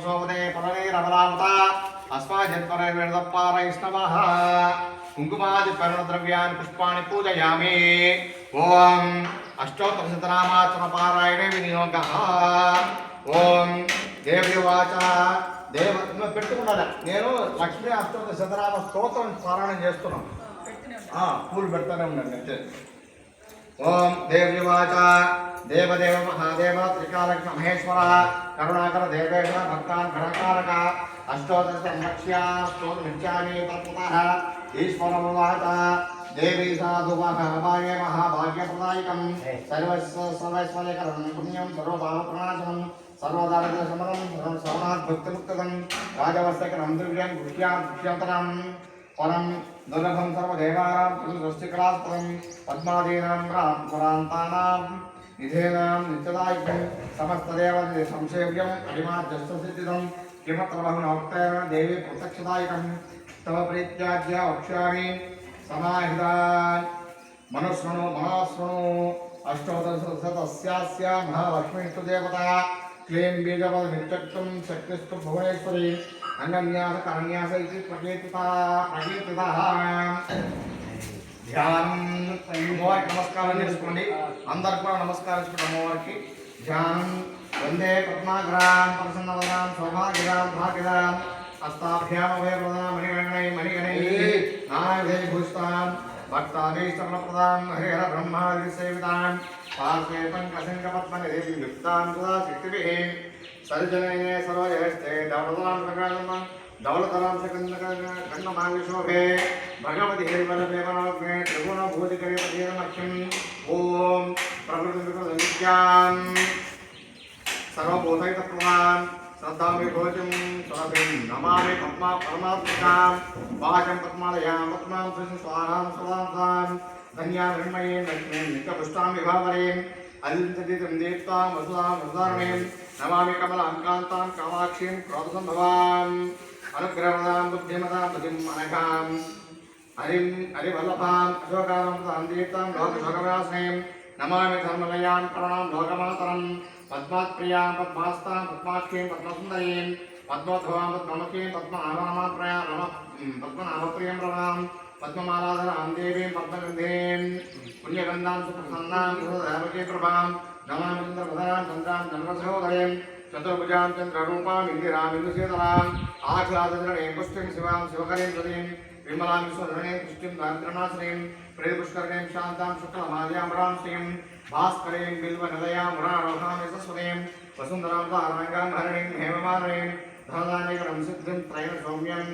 सोमदे पदने रमलामता अस्माजन्मने वेदपारैष्णवः कुङ्कुमादि परिणद्रव्यान् पुष्पाणि पूजयामि ओम अष्टोत्तरशतनामाचरण पारायणे विनियोगः ओम देव्युवाच देव పెట్టుకున్నారా నేను లక్ష్మీ అష్టోత్తర శతనామ స్తోత్రం పారాయణం చేస్తున్నాను పూలు పెడతానే ఉన్నాను అంటే ओम देव्युवाच देवदेव महादेव त्रिकालज्ञ महेश्वर करुणाकर देवेश्वर भक्तान् घनकारक अष्टोत्तर संरक्ष्या स्तोत्रमिच्छामि तत्ततः ईश्वरमुवाच देवी साधुवः भाग्ये महाभाग्यप्रदायकं सर्वैश्वर्यकरं पुण्यं सर्वपापप्रणाशनं सर्वदारिद्र्यशमनं सर्वसवनात् भक्तिमुक्तकं राजवस्त्रकरं दिव्यं गुह्यान्तरं परम दुर्लभं सर्वदेवानां पुरुषस्तिकलास्पदं पद्मादीनां पुरान्तानां निधेनां नित्यदायकं समस्तदेवते संसेव्यम् अभिमाद्यस्तसिद्धिदं किमत्र बहुनोक्तेन देवी प्रत्यक्षदायकं तव प्रीत्याज्य वक्ष्यामि समाहितान् मनुष्वणु महास्वणु अष्टोत्तरशतस्यास्य महालक्ष्मीस्तु देवता क्लीं बीजपदमित्यक्तं शक्तिस्तु भुवनेश्वरी अन्यन्यास करन्यास इति प्रकीर्तितः ధ్యానం అమ్మవారికి నమస్కారం చేసుకోండి అందరు కూడా నమస్కారం చేసుకోండి అమ్మవారికి ధ్యానం వందే పద్మాగ్రాం ప్రసన్నవదాం సౌభాగ్యదాం భాగ్యదాం హస్తాభ్యాం అభయప్రదాం మణిగణై నానావిధై భూషితాం భక్తాభీష్టఫలప్రదాం హరిహర బ్రహ్మాది సేవితాం పార్శ్వే పంకశంఖపద్మనిధిం యుక్తాం సదా శక్తిభిః सर्जनये सर्वजयस्ते धवलतरां खण्डमांगशोभे भगवति हेमलदेवनोग्ने त्रिगुणभूतिकरिपतिरमख्यम् ॐ प्रकृतिविकृतनित्यान् सर्वभूतैतत्त्वान् श्रद्धामि भोजं स्वरभिं नमामि पद्मा परमात्मिकां वाचं पद्मालयां पद्मां स्वाहां स्वाहां धन्यां हिरण्मयीं लक्ष्मीं नित्यपुष्टां विभावरीं अलिन्दतीं दीप्तां वसुधां वसुधारणीं नमामि कमलाकान्तां कामाक्षीं क्रोधसम्भवाम् अनुग्रहदां बुद्धिमतां बुद्धिं अनघां हरिवल्लभाम् अशोकामृतां दीप्तां लोकशोकविनाशिनीं नमामि धर्मलयां करुणां लोकमातरं पद्मात्प्रियां पद्मास्तां पद्माक्षीं पद्मसुन्दरीं पद्मोद्भवां पद्ममुखीं पद्मनाभप्रियं रमां पद्ममालाधरां देवीं पद्मगन्धीं पुण्यगन्धां सुप्रसन्नां सुधावकी प्रभां नमामि चन्द्रप्रधानां चन्द्रां चन्द्रसहोदरीं चतुर्भुजां चन्द्ररूपां इन्दिरां इन्दुशीतलां आह्लादधरणीं पुष्टिं शिवां शिवकरीं सतीं विमलां विश्वधरणीं पुष्टिं दारिद्र्यनाशिनीं प्रेतपुष्करणीं शान्तां शुक्लमाल्याम्बरां श्रीं भास्करीं बिल्वनिलयां मुरारोहां यशस्वतीं वसुन्धरां ताराङ्गां हरिणीं हेममालिनीं धनदानेकरं सिद्धिं त्रयं सौम्यं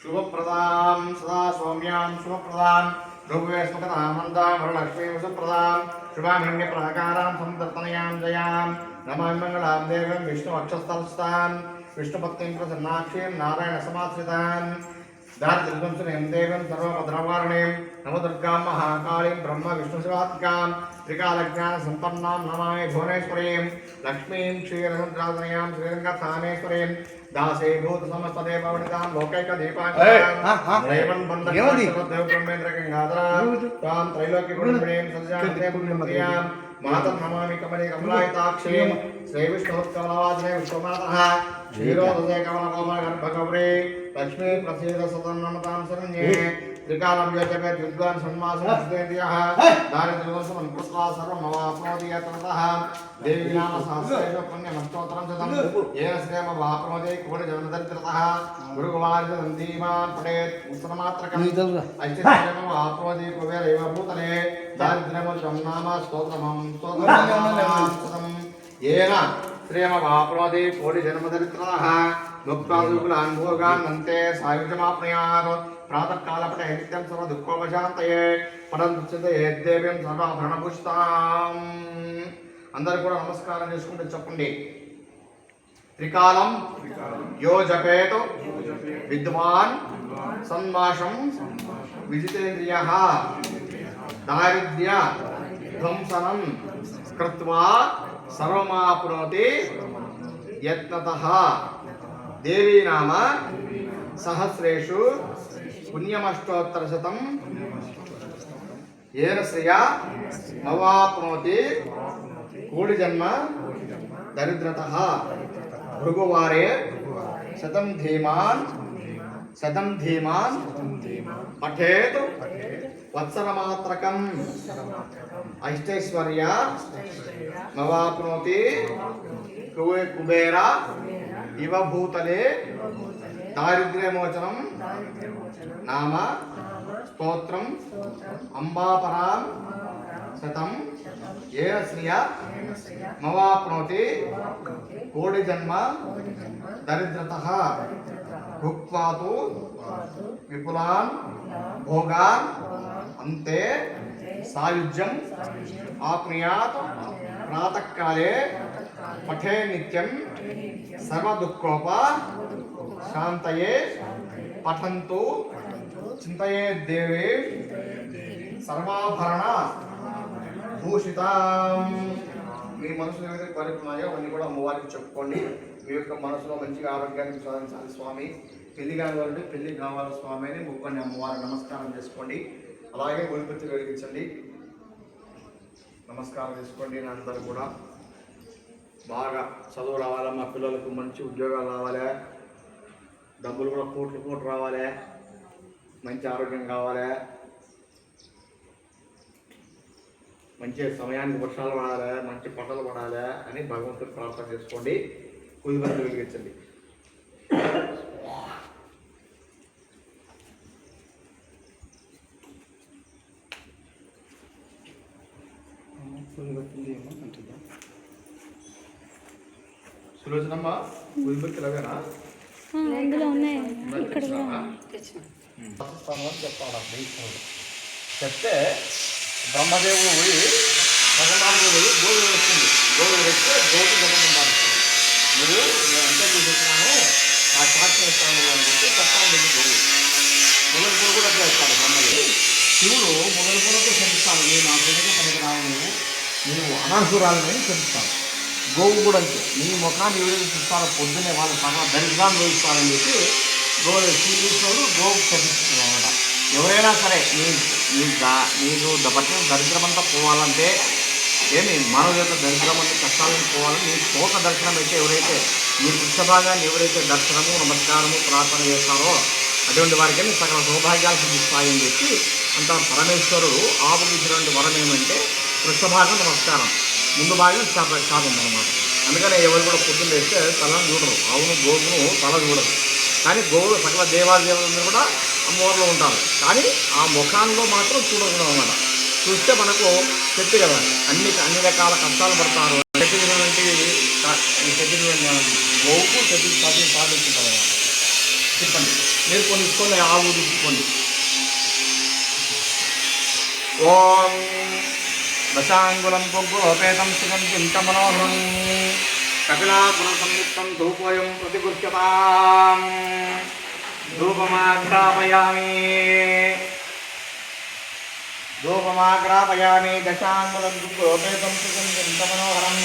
शुभप्रदां सदा सौम्यां शुभप्रदां ध्रुवेस्मकतां मन्दां वरलक्ष्मीं सुप्रदां शुभामण्यप्राकारां संदर्तनयां जयां नमामि मङ्गलां देवीं विष्णुवक्षस्थलस्तां विष्णुभक्तिं प्रसन्नाक्षीं नारायणसमाश्रितां दारिद्र्यविध्वंसिनीं देवीं सर्वभद्रवारिणीं नवदुर्गां महाकालीं ब्रह्मविष्णुशिवात्मिकां त्रिकालज्ञानसम्पन्नां नमामि भुवनेश्वरीं लक्ष्मीं क्षीरसमुद्राधनयां श्रीरङ्गस्थानेश्वरीं दासीभूतसमस्तदेववनितां लोकैकदीपाङ्कां त्रैवन्वन्दनदेवब्रह्मेन्द्रगङ्गाधरां त्वां त्रैलोक्यगुणमणीं सज्जान्ते पुण्यमतीयां मातं नमामि कमले कमलायताक्षीं श्रीविष्णुत्कमलवासिने विश्वमातः क्षीरोदये कमलकोमलगर्भगौरी लक्ष्मी प्रसीद सदं नमतां शरण्ये त्रिकालं योजपेत् विद्वान् सन्मासमुद्देन्द्रियः दारिद्र्यदोषं कृत्वा सर्वमवाप्नोति यतः देवी नाम सहस्रेषु पुण्यमष्टोत्तरं शतं येन श्रेयमवाप्नोति कोटिजन्मदरिद्रतः गुरुकुमारं धीमान् पठेत् उत्तरमात्रकम् ऐश्वर्यमवाप्नोति कुबेरैव भूतले दारिद्र्यमुद्रं नाम स्तोत्रमं स्तोत्रं येन श्रेयमवाप्नोति कोटिजन्मदरिद्रतः मुक्तादुकुलान् भोगान् नन्ते सायुज्यमाप्नुयात् प्रातःकालपटे नित्यं सर्वदुःखोपशान्तये परन्तुच्यते देवीं सर्वाभरणभूषिताम् అందరూ కూడా నమస్కారం చేసుకుంటూ చెప్పండి త్రికాలం యో జపేతు విద్వాన్ సన్మాషం విజితేంద్రియః దారిద్ర్య ధ్వంసనం కృత్వా సర్వమాప్నోతి యత్నతః దేవీ నామ సహస్రేషు పుణ్యమష్టోత్తరశతం येन श्रिया मवाप्नोति कोटि जन्म दरिद्रतः భృగువారే శతం ధీమాన్ పఠేత్ వత్సరమాత్రకం అష్టైశ్వర్య నవాప్నోతి కుబేర ఇవ భూతలే దారిద్ర్యమోచనం నామ స్తోత్రం అంబాపరాం శతం ఏన శ్రియ మవాప్నోతి కోడి జన్మ దరిద్రతః భుక్వాతు విపులాన్ భోగాన్ అంతే సాయుజ్యం ఆప్నుయాత్ ప్రాతఃకాలే పఠే నిత్యం సర్వదుఃఖోప శాంతయే పఠంతు చింతయే దేవి సర్వాభరణ భూషితాం. మీ మనసులో ఏదైతే కోరుకున్నాయో అవన్నీ కూడా అమ్మవారికి చెప్పుకోండి. మీ యొక్క మనసులో మంచిగా ఆరోగ్యాన్ని సాధించాలి స్వామి. పెళ్లి కావాలంటే పెళ్లి కావాలి స్వామి అని మొక్కండి. అమ్మవారికి నమస్కారం చేసుకోండి. అలాగే ఉల్పత్తి వెలిగించండి. నమస్కారం చేసుకోండి. అందరూ కూడా బాగా చదువు రావాలి, మా పిల్లలకు మంచి ఉద్యోగాలు రావాలి, డబ్బులు కూడా కోట్లు రావాలి, మంచి ఆరోగ్యం కావాలి, మంచి సమయానికి వర్షాలు పడాలి, మంచి పంటలు పడాలి అని భగవంతుడు ప్రార్థన చేసుకోండి. ఉల్పత్తి వెలిగించండి. సులోచనమ్మ ఉల్పత్తులు అవేనా? అందులో ఉన్నాయి. ఇక్కడ చెప్తే బ్రహ్మదేవుడు పోయి భగవానుడు పోయి గోవులు వచ్చింది. గోవులు వస్తే గోవులు జగన్నాను నువ్వు నేను అంతా చూపిస్తున్నాను, ఆ సాక్ష్యం ఇస్తాను అని చెప్పి చెప్తాను. గోవులు మొదలు పూలు కూడా చేస్తాడు బ్రహ్మదేవుడు. శివుడు మొదలు పూలకు క్షమిస్తాను, నేను నా బిడ్డగా పనికి రావు, నేను అనాసురాలని క్షమిస్తాను. గోవు కూడా అంతే, నీ ముఖాన్ని ఎవరైతే చూస్తారో పొద్దున్నే వాళ్ళ సగం దరిద్రాన్ని వహిస్తారని చెప్పి శ్రీకృష్ణుడు గోవు క్షమిస్తున్నాడు అనమాట. ఎవరైనా సరే నీకు పట్టిన దరిద్రం అంతా పోవాలంటే ఏమి మానవ యొక్క దరిద్రం అంటే కష్టాలను పోవాలని నీ శోక దర్శనం అయితే ఎవరైతే మీ వృక్షభాగాన్ని ఎవరైతే దర్శనము నమస్కారము ప్రార్థన చేస్తారో అటువంటి వారికి సకల సౌభాగ్యాలు సిద్ధిస్తాయని చెప్పి అంత పరమేశ్వరుడు ఆపుకిచ్చినటువంటి వరం ఏమంటే వృక్షభాగం నమస్కారం, ముందు భాగం శాపం అనమాట. అందుకనే ఎవరు కూడా పొద్దున్న వేస్తే తలను చూడరు. అవును గోవును తల చూడరు, కానీ గోవులు సకల దేవాదేవులందరూ కూడా అమ్మవారిలో ఉంటారు, కానీ ఆ ముఖాల్లో మాత్రం చూడకూడదు అనమాట. చూస్తే మనకు చెట్టు కదా అన్ని రకాల కష్టాలు పడతారు. గోవుకు చెట్టు సాధించుకుంటారు అనమాట. చెప్పండి, మీరు కొన్ని ఇసుకోండి, ఆవు తీసుకోండి. ఓం దశాంగులం గోపేతం సుగంధిం మనోహరం కపిలాపుర సంయుక్తం ధూపోయం ప్రతిగృహ్యతాం ధూపమాగ్రాపయామి దశాంగులం గోపేతం సుగంధిం మనోహరం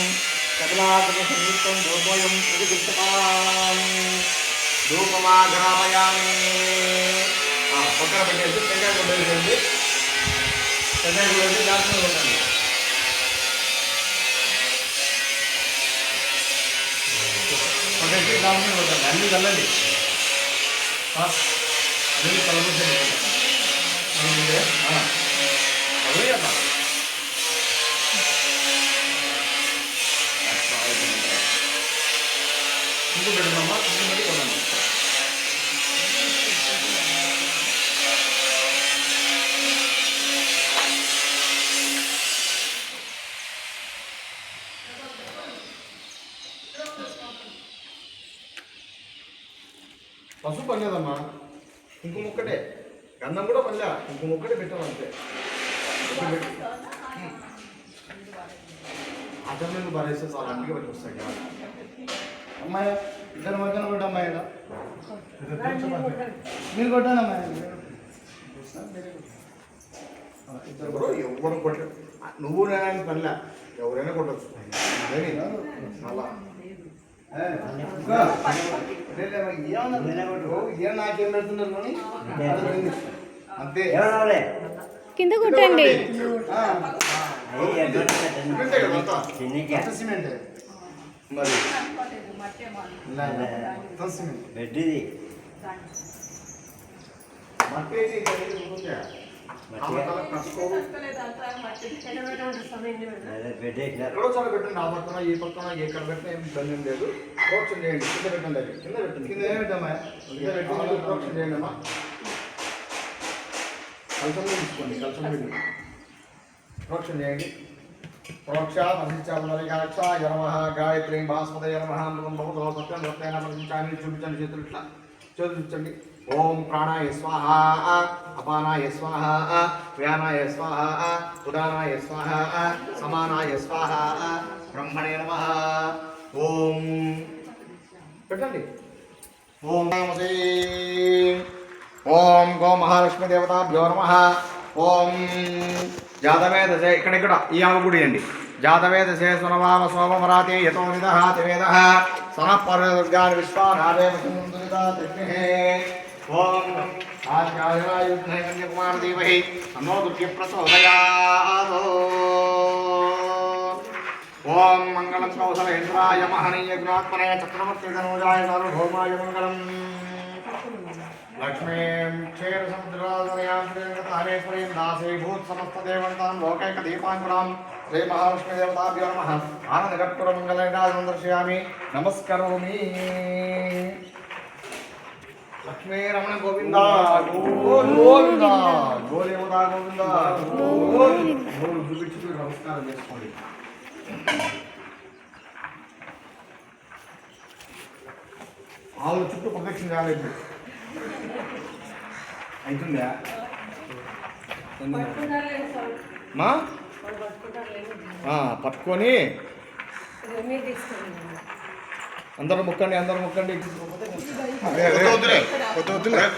కపిలాపుర సంయుక్తం ధూపోయం ప్రతిగృహ్యతాం ధూపమాగ్రాపయామి. పక్కన పెట్టేసి టెంకాయ కొట్టేసేయండి. టెంకాయ కొట్టేసి దాంట్లో కొట్టండి. కొట్టేసి దాంట్లో కొట్టండి. అన్నీ వెళ్ళండి, అన్ని కలబుద్ధి అదే కదా. కుంకుమ పెట్టుకోమ్మా, కుంకుమ పెట్టి కొనండి. పసుపు పనిలేదమ్మా, కుంకుమ ఒక్కటే, గంధం కూడా పనిలే, కుంకుమ ఒక్కటే పెట్టామంతే. అతను బారేస్తే చాలా అందుకే పట్టి వస్తాయి. అమ్మాయి ఇద్దరు మధ్యన కూడా అమ్మాయి మీరు కొట్టాను అమ్మాయి. ఇద్దరు కూడా ఎవరు కొట్ట, నువ్వు నేను పనిలే, ఎవరైనా కొట్టచ్చు. అలా నాకేం పెడుతున్నారు అంతే. కింద కొట్టండి. సిమెంట్ మరి బెడ్ది మట్టేసి బెడ్ ఎక్కడో చోట పెట్టండి. ఆ పక్కన ఈ పక్కన ఎక్కడ పెట్టినా ఏం ఇబ్బంది ఏం లేదు. ప్రోక్షణ చేయండి. కింద పెట్టండి. అది కింద పెట్టండి. కింద ఏమిటమ్మా కింద పెట్టి ప్రోక్షణ చేయండి అమ్మా. కలసంలో తీసుకోండి. కలసంలో పెట్టి ప్రోక్షణ చేయండి. ప్రోక్ష పరిశించాయ నమః గాయత్రి భాస్పతయ నమః అమృతం భవతో సత్యం సత్యైన పరిశించాన్ని చూపించండి. చేతులు ఇట్లా చూపించండి. ఓం ప్రాణాయ స్వాహ అపానాయ స్వాహ వ్యానాయ స్వాహ ఉదానాయ స్వాహ సమానాయ స్వాహ బ్రహ్మణే నమః. ఓం పెట్టండి. ఓం నమస్తే. ఓం గో మహాలక్ష్మి దేవతాభ్యో నమః. ఓం జాతవే దశే ఇక్కడ ఈ ఆవుగుడి అండి. జాతవే దశే సునవామ సోమమరాతే యతో నిదహాతి వేదః సనః పరదుర్గాన్ విశ్వానాదేవ సుందరితా త్రిగ్నే. ఓం ఆజ్ఞాయుద్ధే కన్యాకుమార దేవహి అన్నో దుర్గే ప్రచోదయాత్. ఓం మంగళం కౌసలేంద్రాయ మహనీయ గుణాత్మనే చక్రవర్తి ధనుజాయ సార్వభౌమాయ మంగళం. లక్ష్మీం క్షీరసముద్రాధనయాం శ్రీరంగతామేశ్వరీం దాసీభూత సమస్తదేవంతాం లోకైక దీపాంకురాం శ్రీ మహాలక్ష్మీ దేవతాభ్యో నమః. ఆనందకర్పూర మంగళం దర్శయామి నమస్కరోమి. లక్ష్మీ రమణ గోవింద గోవింద గోదేవత గోవింద చూపించి నమస్కారం చేసుకోండి. ఆవుల చుట్టూ ప్రదక్షిణ చేయాలి. అవుతుందా మా పట్టుకొని అందరూ మొక్కండి. అందరూ మొక్కండి.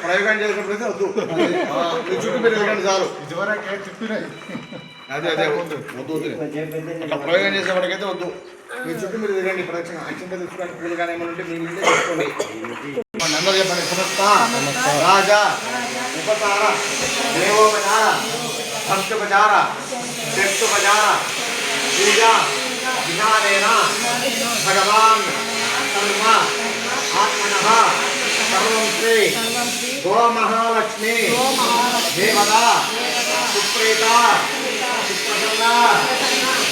ప్రయోగం చేసినప్పుడు వద్దు. చుట్టూ మీరు తిరగండి చాలు. అదే అదే వద్దు వద్దు వద్దు. అట్లా ప్రయోగం చేసేవాడికైతే వద్దు. మీ చుట్టూ మీరు తిరగండి. ప్రదక్షిణ అత్యంత తీసుకోండి. పూలు కానీ ఏమైనా ఉంటే మీ ఇంట్లో తీసుకోండి. అందరూ చెప్పండి. సమస్త రాజా ఉపచార దేవోపచార భక్తోపచార శక్తోపచార పూజా విధానేన భగవాన్ సర్వ ఆత్మనః సర్వం శ్రీ గోమహాలక్ష్మి దేవత సుప్రీత సుప్రసన్న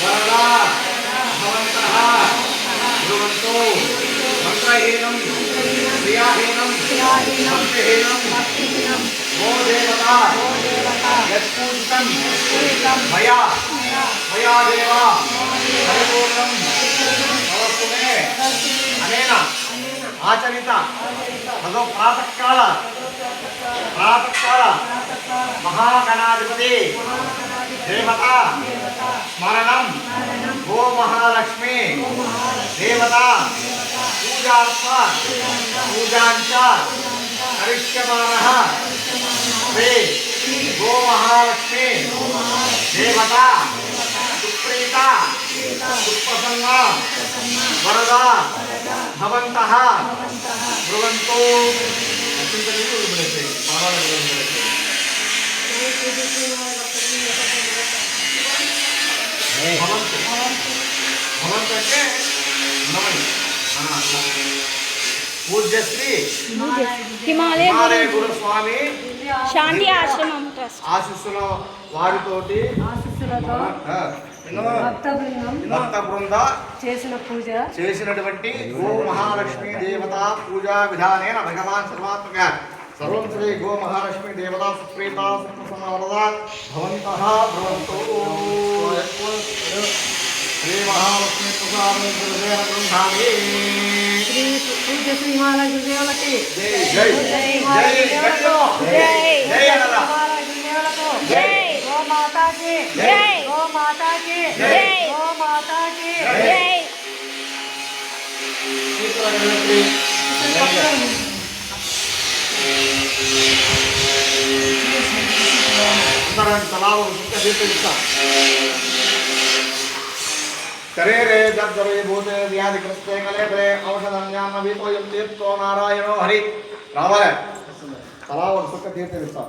వరద భవంతః భ్రువంతు మంత్రహీనం క్రియాహీనం భక్తిహీనం గో దేవత యత్పూజితం మయా మయా దేవ పరిపూర్ణం భవతుమే అనేన ఆచరిత తదో ప్రాతకాల మహాగణాధిపతి దేవత స్మరణం గో మహాలక్ష్మి దేవత పూజార్థ పూజాంచ కరిష్యమానః శ్రీ గో మహాలక్ష్మి దేవత సుప్రీత సుప్రసన్న వరద భవంతః భ్రువంతు. భవంతు అంటే ఉన్నమని. పూజ్యశ్రీ హిమాలయ గురు స్వామి శాంతి ఆశ్రమం ట్రస్ట్ ఆశీస్సుల వారితోటి భక్త బృంద చేసినటువంటి గో మహాలక్ష్మి దేవత పూజా విధానేన భగవాన్ సర్వాత్మక సర్వం శ్రీ గో మహాలక్ష్మి దేవత సుప్రీత సుప్రసన్న వరద భవంతః భ్రువంతు. శ్రీ మహాలక్ష్మి ప్రసాదం గ్రంథామి. పూజ్య శ్రీ మహాలక్ష్మి దేవులకి జై జై జై జై అనరా. జై గో మాతాకి జై గో మాతాకి జై గో మాతాకి జై. శరీరే జర్జరే భూతే వ్యాధిగ్రస్తే కలేబరే ఔషధం జ్ఞానవీతోయం తీర్థో నారాయణో హరి. రావాలి తలా ఒక సుఖ తీర్థం ఇస్తాం.